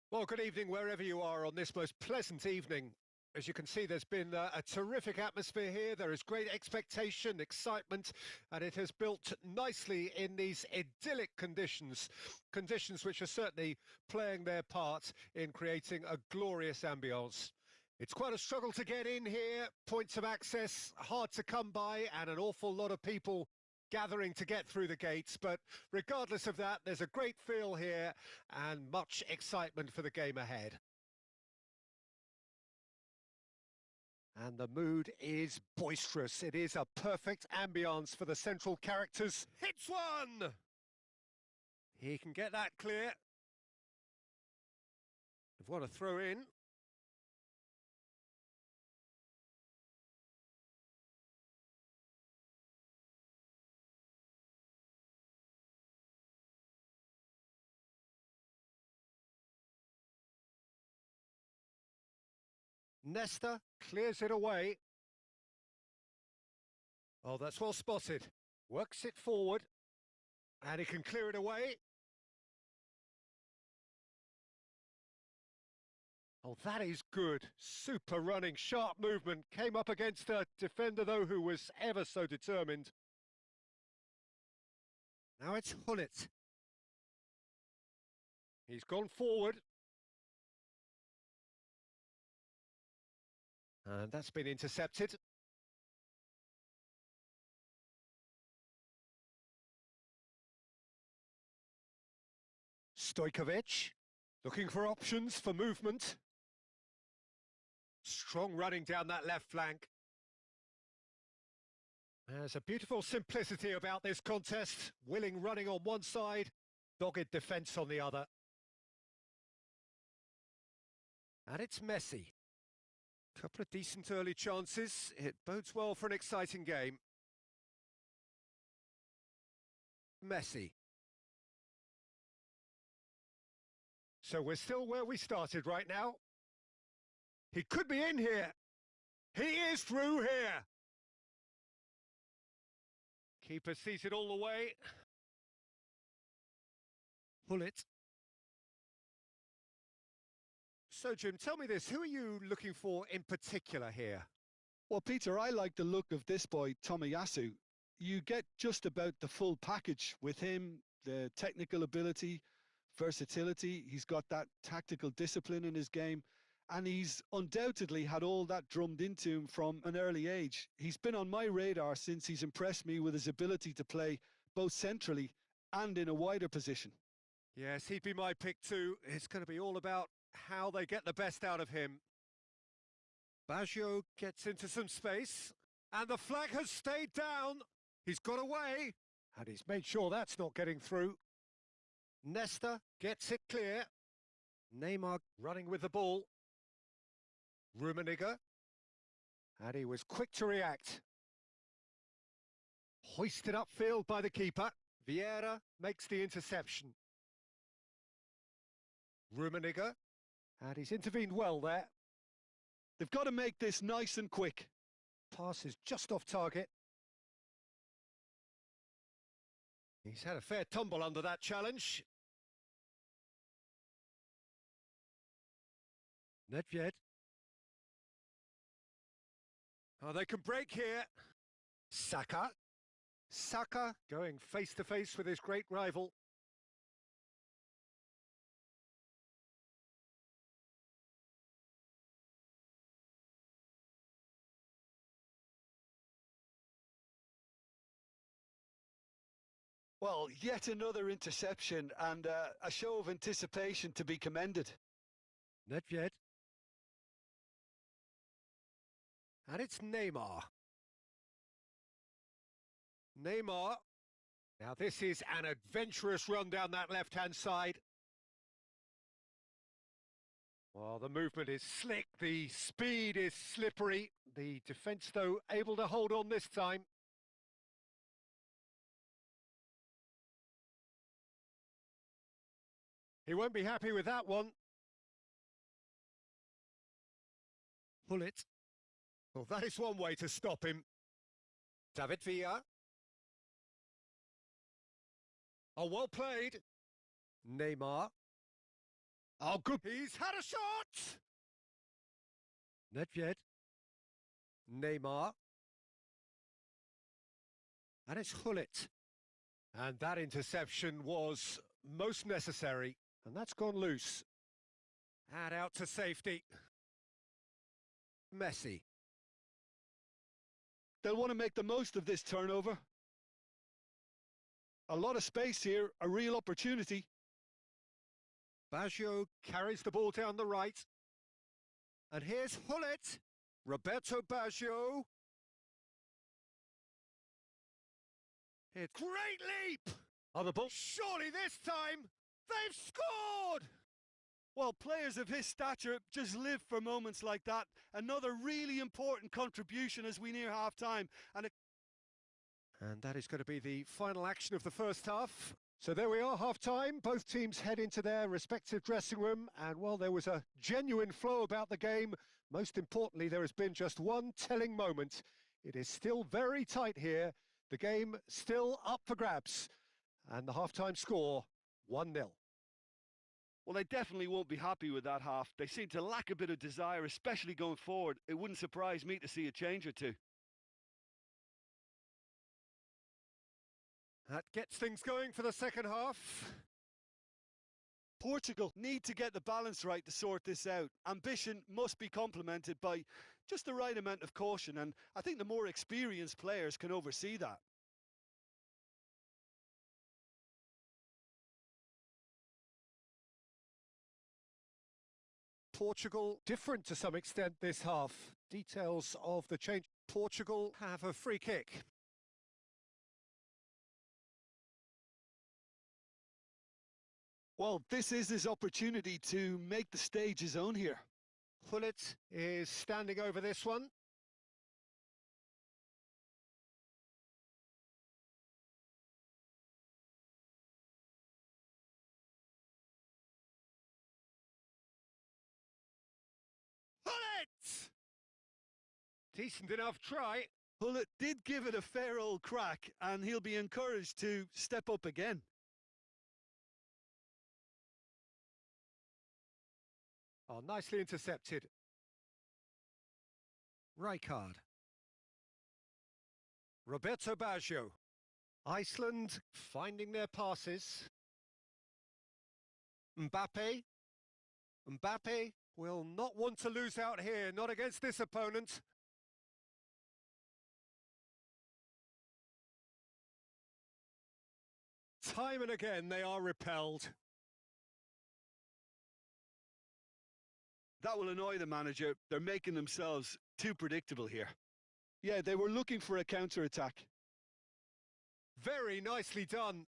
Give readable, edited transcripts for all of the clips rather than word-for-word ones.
Well, good evening wherever you are on this most pleasant evening. As you can see, there's been a terrific atmosphere here. There is great expectation, excitement, and it has built nicely in these idyllic conditions, conditions which are certainly playing their part in creating a glorious ambience. It's quite a struggle to get in here, points of access hard to come by, and an awful lot of people gathering to get through the gates, but regardless of that, there's a great feel here and much excitement for the game ahead. And the mood is boisterous. It is a perfect ambience for the central characters. Hits one! He can get that clear. They've got a throw in. Nesta clears it away. Oh, that's well spotted. Works it forward. And he can clear it away. Oh, that is good. Super running, sharp movement. Came up against a defender, though, who was ever so determined. Now it's Hullet. He's gone forward. And that's been intercepted. Stojkovic, looking for options for movement. Strong running down that left flank. There's a beautiful simplicity about this contest. Willing running on one side, dogged defence on the other. And it's Messi. Couple of decent early chances. It bodes well for an exciting game. Messi. So we're still where we started right now. He could be in here. He is through here. Keeper sees it all the way. Hullet. So, Jim, tell me this. Who are you looking for in particular here? Well, Peter, I like the look of this boy, Tomiyasu. You get just about the full package with him, the technical ability, versatility. He's got that tactical discipline in his game, and he's undoubtedly had all that drummed into him from an early age. He's been on my radar since he's impressed me with his ability to play both centrally and in a wider position. Yes, he'd be my pick too. It's going to be all about how they get the best out of him. Baggio gets into some space, and the flag has stayed down. He's got away, and he's made sure that's not getting through. Nesta gets it clear. Neymar running with the ball. Rummenigge, and he was quick to react. Hoisted upfield by the keeper. Vieira makes the interception. Rummenigge, and he's intervened well there. They've got to make this nice and quick. Pass is just off target. He's had a fair tumble under that challenge. Nedved. Oh, they can break here. Saka. Saka going face-to-face with his great rival. Well, yet another interception and a show of anticipation to be commended. Nedved. And it's Neymar. Neymar. Now this is an adventurous run down that left-hand side. Well, the movement is slick, the speed is slippery. The defence, though, able to hold on this time. He won't be happy with that one. Hullet. Well, that is one way to stop him. David Villa. Oh, well played. Neymar. Oh, good. He's had a shot! Nedved. Neymar. And it's Hullet. And that interception was most necessary. And that's gone loose. And out to safety. Messi. They'll want to make the most of this turnover. A lot of space here, a real opportunity. Baggio carries the ball down the right. And here's Hullet. Roberto Baggio. It's great leap! On the ball. Surely this time, they've scored! Well, players of his stature just live for moments like that. Another really important contribution as we near half-time. And that is going to be the final action of the first half. So there we are, half-time. Both teams head into their respective dressing room. And while there was a genuine flow about the game, most importantly, there has been just one telling moment. It is still very tight here. The game still up for grabs. And the half-time score, 1-0. Well, they definitely won't be happy with that half. They seem to lack a bit of desire, especially going forward. It wouldn't surprise me to see a change or two. That gets things going for the second half. Portugal need to get the balance right to sort this out. Ambition must be complemented by just the right amount of caution, and I think the more experienced players can oversee that. Portugal different to some extent this half. Details of the change. Portugal have a free kick. Well, this is his opportunity to make the stage his own here. Hullet is standing over this one. Hullet! Decent enough try. Hullet did give it a fair old crack, and he'll be encouraged to step up again. Oh, nicely intercepted. Rijkaard. Roberto Baggio. Iceland finding their passes. Mbappe. Mbappe will not want to lose out here, not against this opponent. Time and again they are repelled. That will annoy the manager. They're making themselves too predictable here. Yeah, they were looking for a counter-attack. Very nicely done.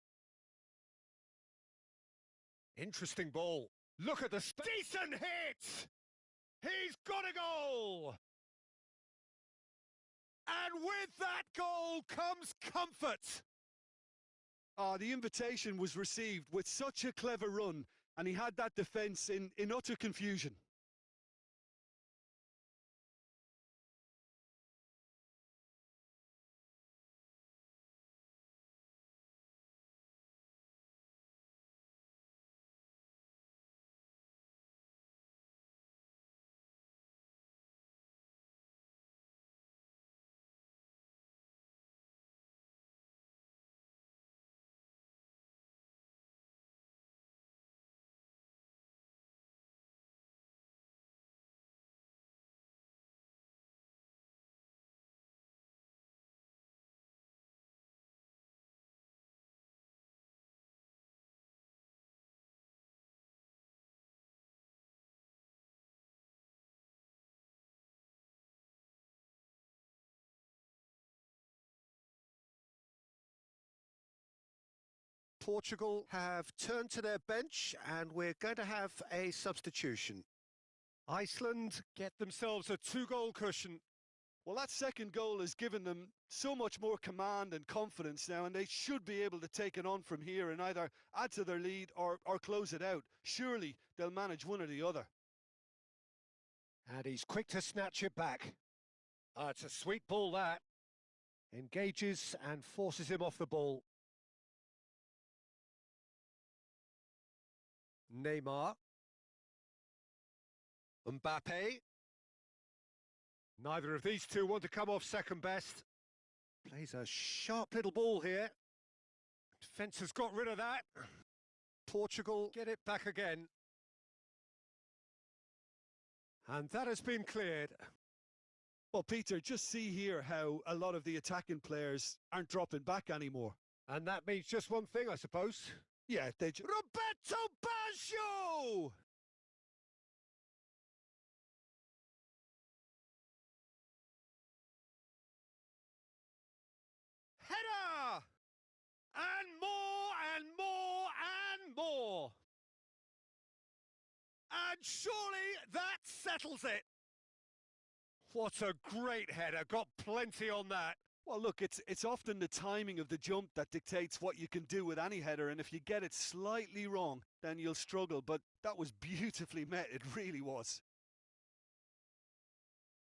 Interesting ball. Look at the decent hit! He's got a goal! And with that goal comes comfort. The invitation was received with such a clever run, and he had that defence in utter confusion. Portugal have turned to their bench and we're going to have a substitution. Iceland get themselves a 2-goal cushion. Well, that second goal has given them so much more command and confidence now, and they should be able to take it on from here and either add to their lead or close it out. Surely they'll manage one or the other. And he's quick to snatch it back. It's a sweet ball, that. Engages and forces him off the ball. Neymar. Mbappe. Neither of these two want to come off second best. Plays a sharp little ball here. Defence has got rid of that. Portugal get it back again. And that has been cleared. Well, Peter, just see here how a lot of the attacking players aren't dropping back anymore. And that means just one thing, I suppose. Yeah, Roberto Baggio! Header! And more and more and more. And surely that settles it. What a great header, got plenty on that. Well, look, it's often the timing of the jump that dictates what you can do with any header, and if you get it slightly wrong, then you'll struggle, but that was beautifully met, it really was.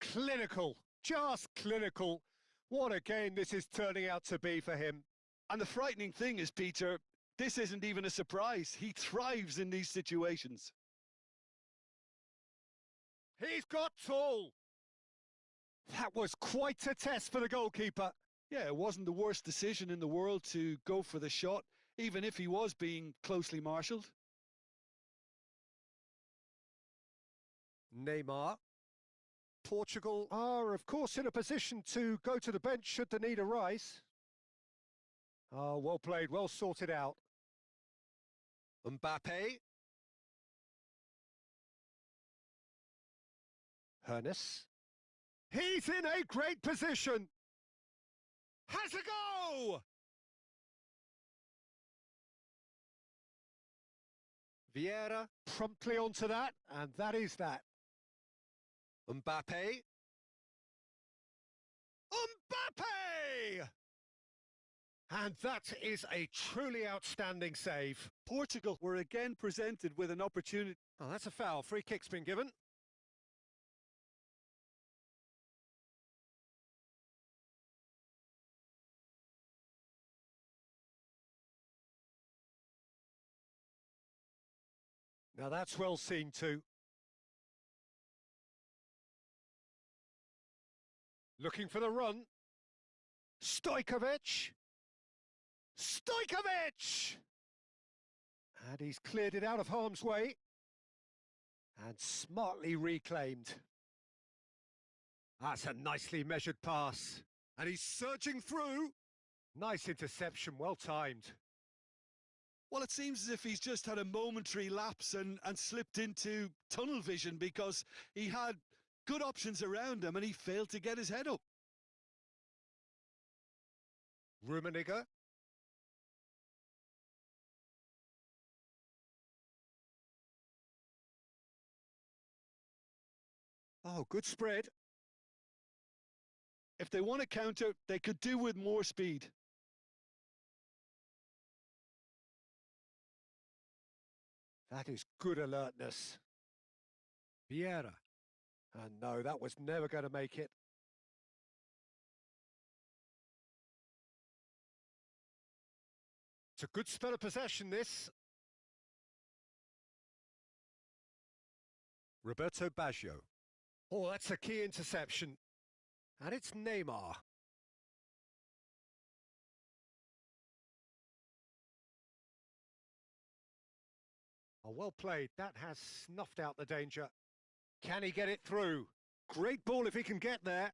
Clinical, just clinical. What a game this is turning out to be for him. And the frightening thing is, Peter, this isn't even a surprise. He thrives in these situations. He's got tall. That was quite a test for the goalkeeper. Yeah, it wasn't the worst decision in the world to go for the shot, even if he was being closely marshalled. Neymar. Portugal are, of course, in a position to go to the bench should the need arise. Oh, well played, well sorted out. Mbappe. Hernes. He's in a great position. Has a go! Vieira promptly onto that, and that is that. Mbappe. Mbappe! And that is a truly outstanding save. Portugal were again presented with an opportunity. Oh, that's a foul. Free kick's been given. Now that's well seen too. Looking for the run. Stojkovic! Stojkovic! And he's cleared it out of harm's way. And smartly reclaimed. That's a nicely measured pass. And he's surging through. Nice interception, well timed. Well, it seems as if he's just had a momentary lapse and slipped into tunnel vision because he had good options around him and he failed to get his head up. Rummenigge. Oh, good spread. If they want to counter, they could do with more speed. That is good alertness. Vieira. And no, that was never going to make it. It's a good spell of possession, this. Roberto Baggio. Oh, that's a key interception. And it's Neymar. Oh, well played. That has snuffed out the danger. Can he get it through? Great ball if he can get there.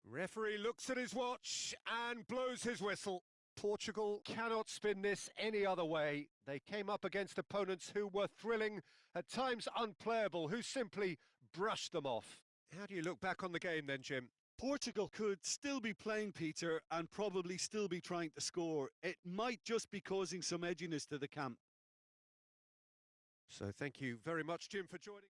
Referee looks at his watch and blows his whistle. Portugal cannot spin this any other way. They came up against opponents who were thrilling, at times unplayable, who simply brushed them off. How do you look back on the game then, Jim? Portugal could still be playing, Peter, and probably still be trying to score. It might just be causing some edginess to the camp. So thank you very much, Jim, for joining.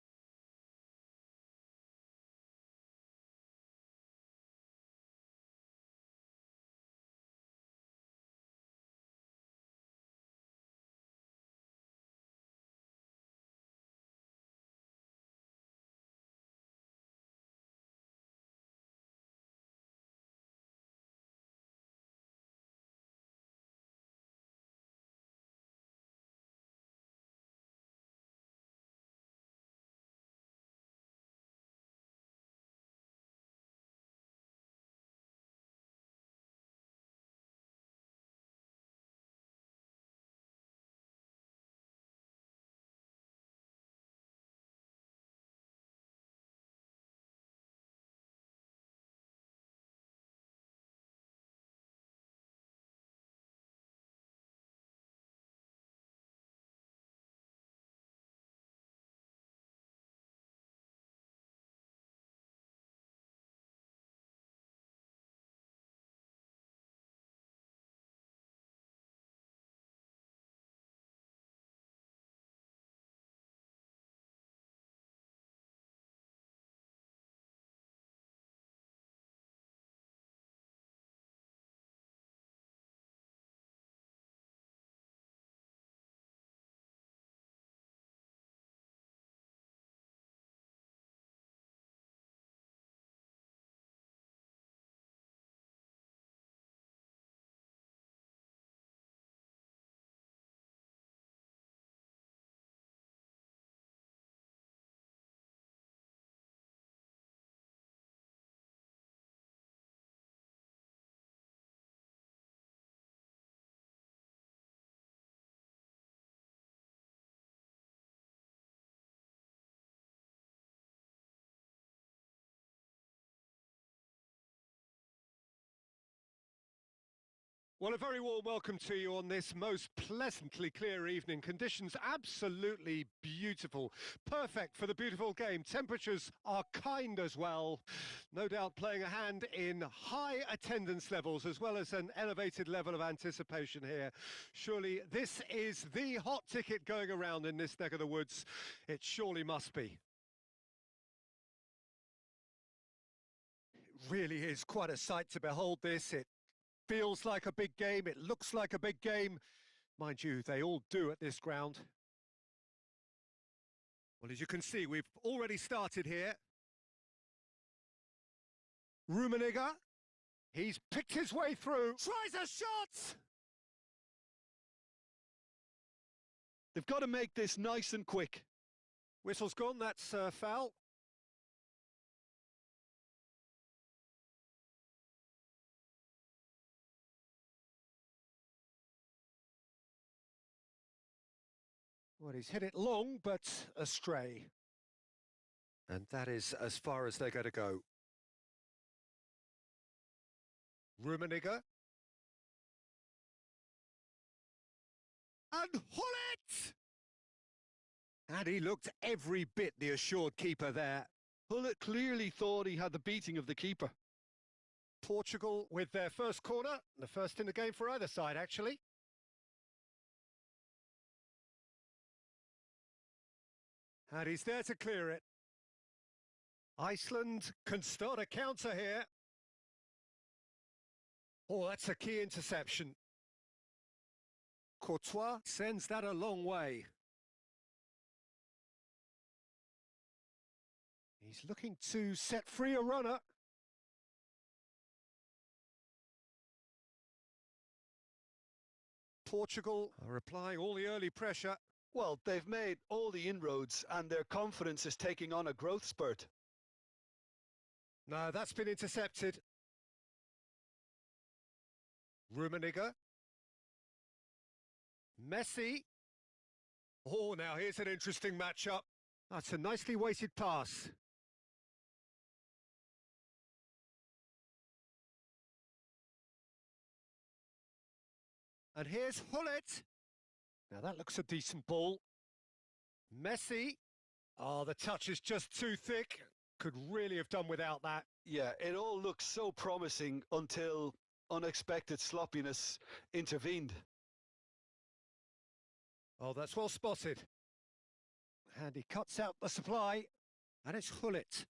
Well, a very warm welcome to you on this most pleasantly clear evening. Conditions absolutely beautiful. Perfect for the beautiful game. Temperatures are kind as well. No doubt playing a hand in high attendance levels as well as an elevated level of anticipation here. Surely this is the hot ticket going around in this neck of the woods. It surely must be. It really is quite a sight to behold this. It feels like a big game, it looks like a big game. Mind you, they all do at this ground. Well, as you can see, we've already started here. Rummenigge, he's picked his way through, tries a shot! They've got to make this nice and quick. Whistle's gone, that's foul. Well, he's hit it long, but astray. And that is as far as they're going to go. Rummenigge. And Gullit! And he looked every bit the assured keeper there. Gullit clearly thought he had the beating of the keeper. Portugal with their first corner, the first in the game for either side, actually. And he's there to clear it. Iceland can start a counter here. Oh, that's a key interception. Courtois sends that a long way. He's looking to set free a runner. Portugal are applying all the early pressure. Well, they've made all the inroads and their confidence is taking on a growth spurt. No, that's been intercepted. Rummenigge. Messi. Oh, now here's an interesting matchup. That's a nicely weighted pass. And here's Gullit. Now that looks a decent ball. Messi. Oh, the touch is just too thick. Could really have done without that. Yeah, it all looks so promising until unexpected sloppiness intervened. Oh, that's well spotted. And he cuts out the supply. And it's Gullit.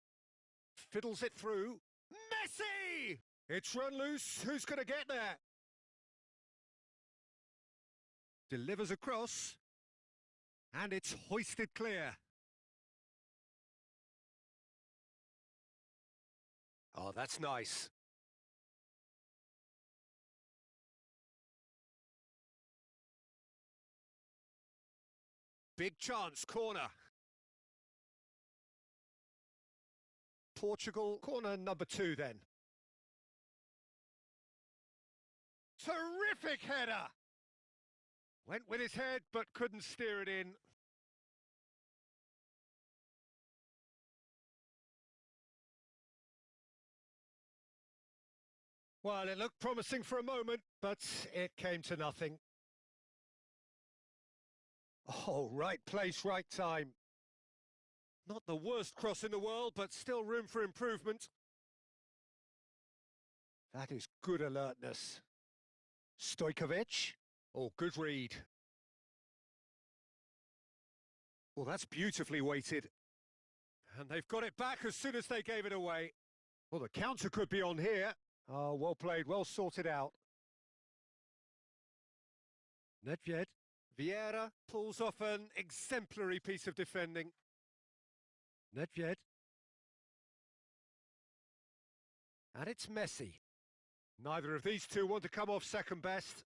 Fiddles it through. Messi! It's run loose. Who's going to get there? Delivers across. And it's hoisted clear. Oh, that's nice. Big chance, corner. Portugal, corner number 2 then. Terrific header! Went with his head, but couldn't steer it in. Well, it looked promising for a moment, but it came to nothing. Oh, right place, right time. Not the worst cross in the world, but still room for improvement. That is good alertness. Stojkovic. Oh, good read. Well, that's beautifully weighted. And they've got it back as soon as they gave it away. Well, the counter could be on here. Oh, well played, well sorted out. Nedved. Vieira pulls off an exemplary piece of defending. Nedved. And it's Messi. Neither of these two want to come off second best.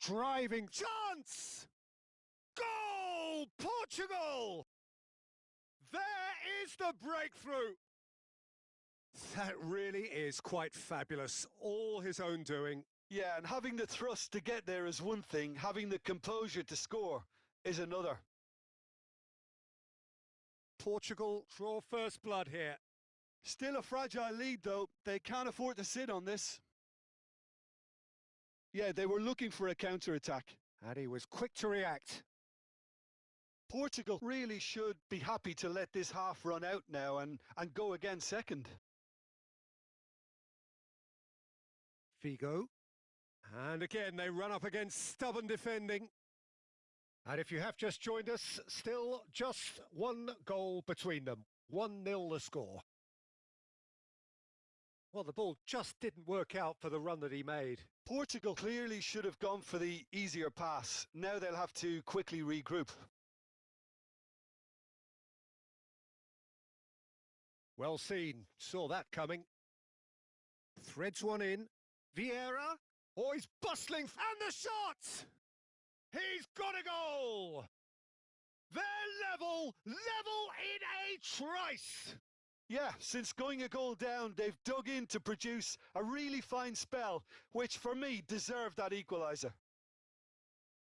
Driving chance! Goal! Portugal! There is the breakthrough! That really is quite fabulous. All his own doing. Yeah, and having the thrust to get there is one thing, having the composure to score is another. Portugal draw first blood here. Still a fragile lead, though. They can't afford to sit on this. Yeah, they were looking for a counter-attack. And he was quick to react. Portugal really should be happy to let this half run out now and go again second. Figo. And again, they run up against stubborn defending. And if you have just joined us, still just one goal between them. 1-0 the score. Well, the ball just didn't work out for the run that he made. Portugal clearly should have gone for the easier pass. Now they'll have to quickly regroup. Well seen. Saw that coming. Threads one in. Vieira. Oh, he's bustling. And the shot! He's got a goal! They're level in a trice! Yeah, since going a goal down, they've dug in to produce a really fine spell, which for me deserved that equaliser.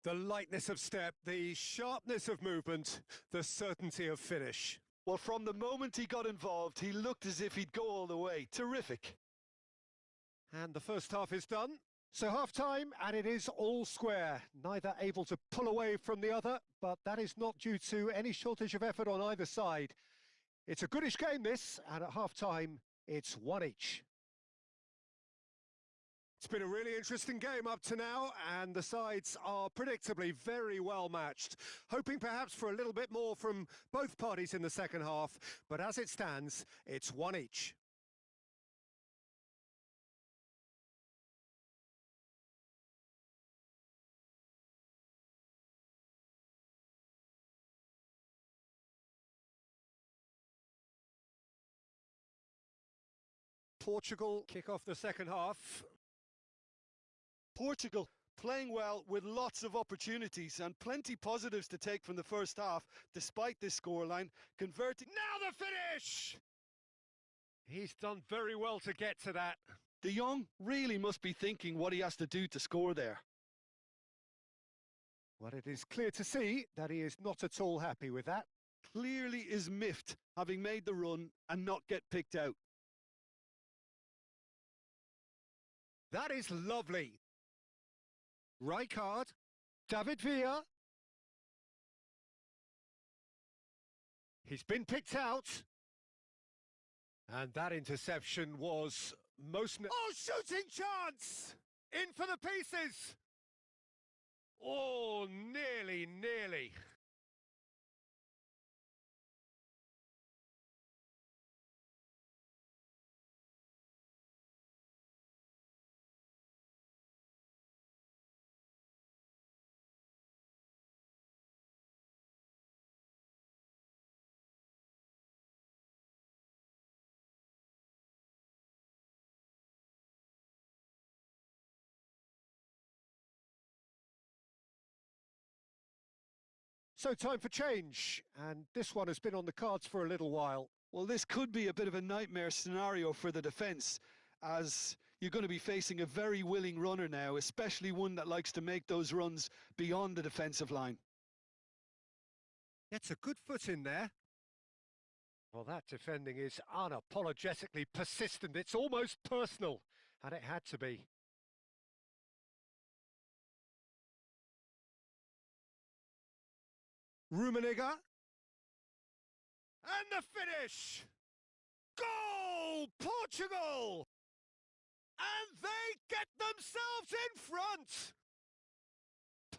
The lightness of step, the sharpness of movement, the certainty of finish. Well, from the moment he got involved, he looked as if he'd go all the way. Terrific. And the first half is done. So half-time, and it is all square. Neither able to pull away from the other, but that is not due to any shortage of effort on either side. It's a goodish game, this, and at half-time, it's one each. It's been a really interesting game up to now, and the sides are predictably very well matched. Hoping perhaps for a little bit more from both parties in the second half, but as it stands, it's one each. Portugal kick off the second half. Portugal playing well with lots of opportunities and plenty positives to take from the first half, despite this scoreline, converting. Now the finish! He's done very well to get to that. De Jong really must be thinking what he has to do to score there. Well, it is clear to see that he is not at all happy with that. Clearly is miffed, having made the run and not get picked out. That is lovely. Rijkaard, David Villa. He's been picked out. And that interception was most... Oh, shooting chance! In for the pieces! Oh, nearly. So time for change, and this one has been on the cards for a little while. Well, this could be a bit of a nightmare scenario for the defence, as you're going to be facing a very willing runner now, especially one that likes to make those runs beyond the defensive line. Gets a good foot in there. Well, that defending is unapologetically persistent. It's almost personal, and it had to be. Rummenigge. And the finish! Goal! Portugal! And they get themselves in front!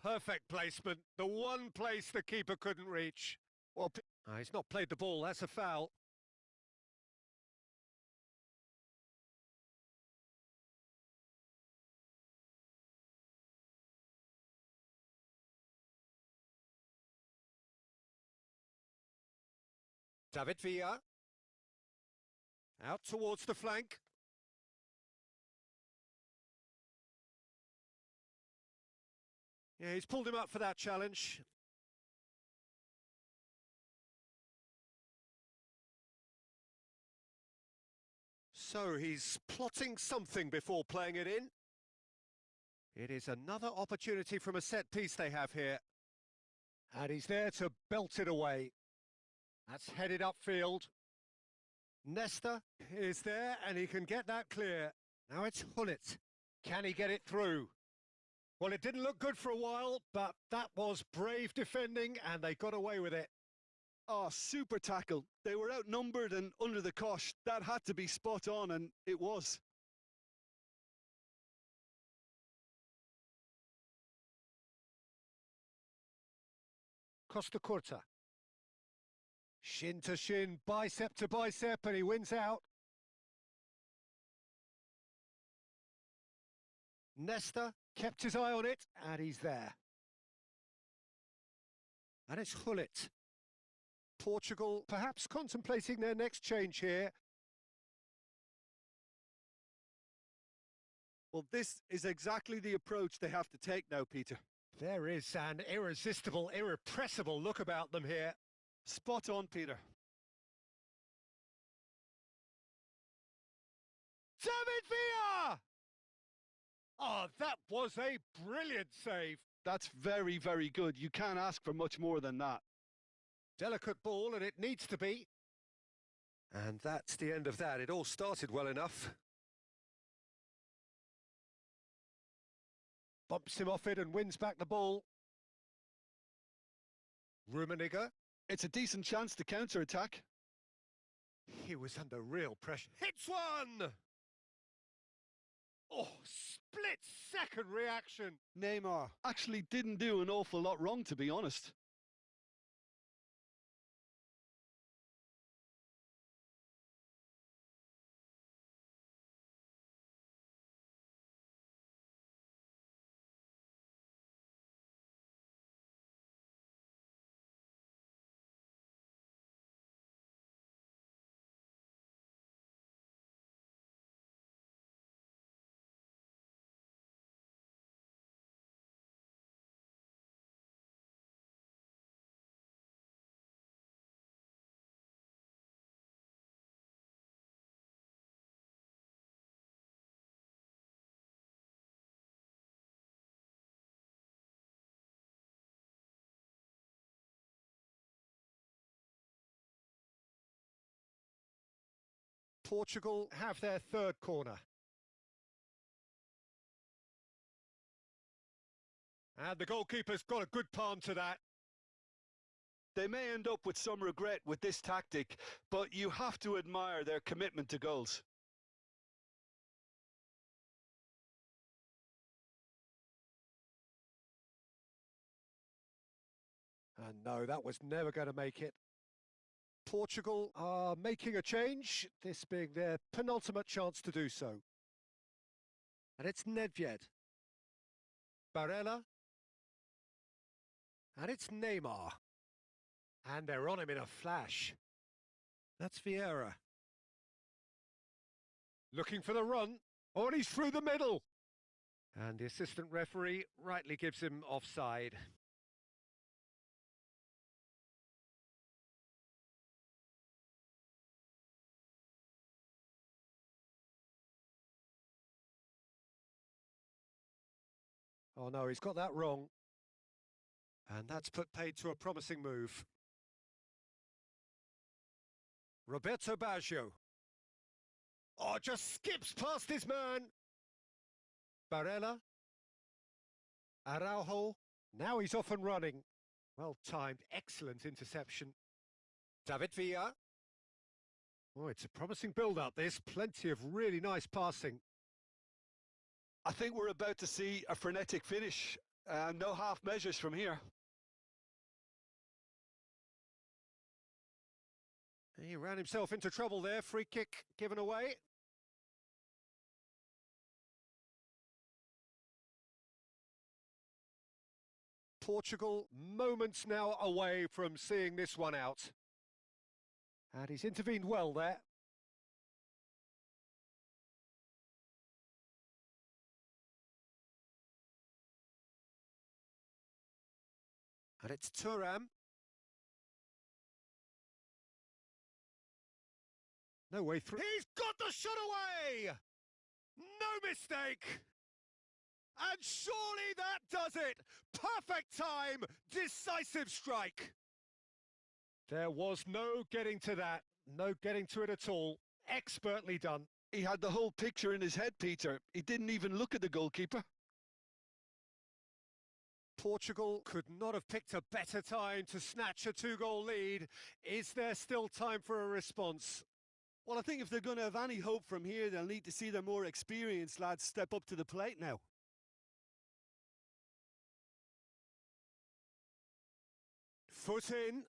Perfect placement, the one place the keeper couldn't reach. Well, he's not played the ball, that's a foul. David Villa. Out towards the flank. Yeah, he's pulled him up for that challenge. So he's plotting something before playing it in. It is another opportunity from a set piece they have here. And he's there to belt it away. That's headed upfield. Nesta is there and he can get that clear. Now it's Hullet. Can he get it through? Well, it didn't look good for a while, but that was brave defending, and they got away with it. Oh, super tackle. They were outnumbered and under the cosh. That had to be spot on, and it was. Costa Curta. Shin to shin, bicep to bicep, and he wins out. Nesta kept his eye on it, and he's there. And it's Gullit. Portugal perhaps contemplating their next change here. Well, this is exactly the approach they have to take now, Peter. There is an irresistible, irrepressible look about them here. Spot on, Peter. David Villa! Oh, that was a brilliant save. That's very, very good. You can't ask for much more than that. Delicate ball, and it needs to be. And that's the end of that. It all started well enough. Bumps him off it and wins back the ball. Rummenigge. It's a decent chance to counter-attack. He was under real pressure. Hits one! Oh, split-second reaction. Neymar actually didn't do an awful lot wrong, to be honest. Portugal have their third corner. And the goalkeeper's got a good palm to that. They may end up with some regret with this tactic, but you have to admire their commitment to goals. And no, that was never going to make it. Portugal are making a change, this being their penultimate chance to do so. And it's Nedved. Barella. And it's Neymar. And they're on him in a flash. That's Vieira. Looking for the run. Oh, and he's through the middle. And the assistant referee rightly gives him offside. Oh no, he's got that wrong. And that's put paid to a promising move. Roberto Baggio. Oh, just skips past his man. Barella. Araujo. Now he's off and running. Well timed, excellent interception. David Villa. Oh, it's a promising build-up. There's plenty of really nice passing. I think we're about to see a frenetic finish. No half measures from here. He ran himself into trouble there. Free kick given away. Portugal moments now away from seeing this one out. And he's intervened well there. And it's Thuram. No way through. He's got the shot away! No mistake! And surely that does it! Perfect time! Decisive strike! There was no getting to that. No getting to it at all. Expertly done. He had the whole picture in his head, Peter. He didn't even look at the goalkeeper. Portugal could not have picked a better time to snatch a two-goal lead. Is there still time for a response? Well, I think if they're going to have any hope from here, they'll need to see their more experienced lads step up to the plate now. Foot in.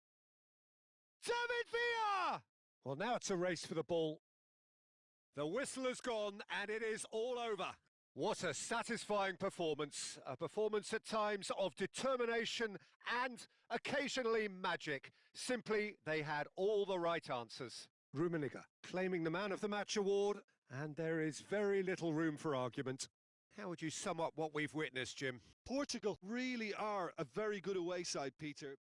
David Villa! Well, now it's a race for the ball. The whistle has gone and it is all over. What a satisfying performance. A performance at times of determination and occasionally magic. Simply, they had all the right answers. Rummenigge claiming the Man of the Match award, and there is very little room for argument. How would you sum up what we've witnessed, Jim? Portugal really are a very good away side, Peter.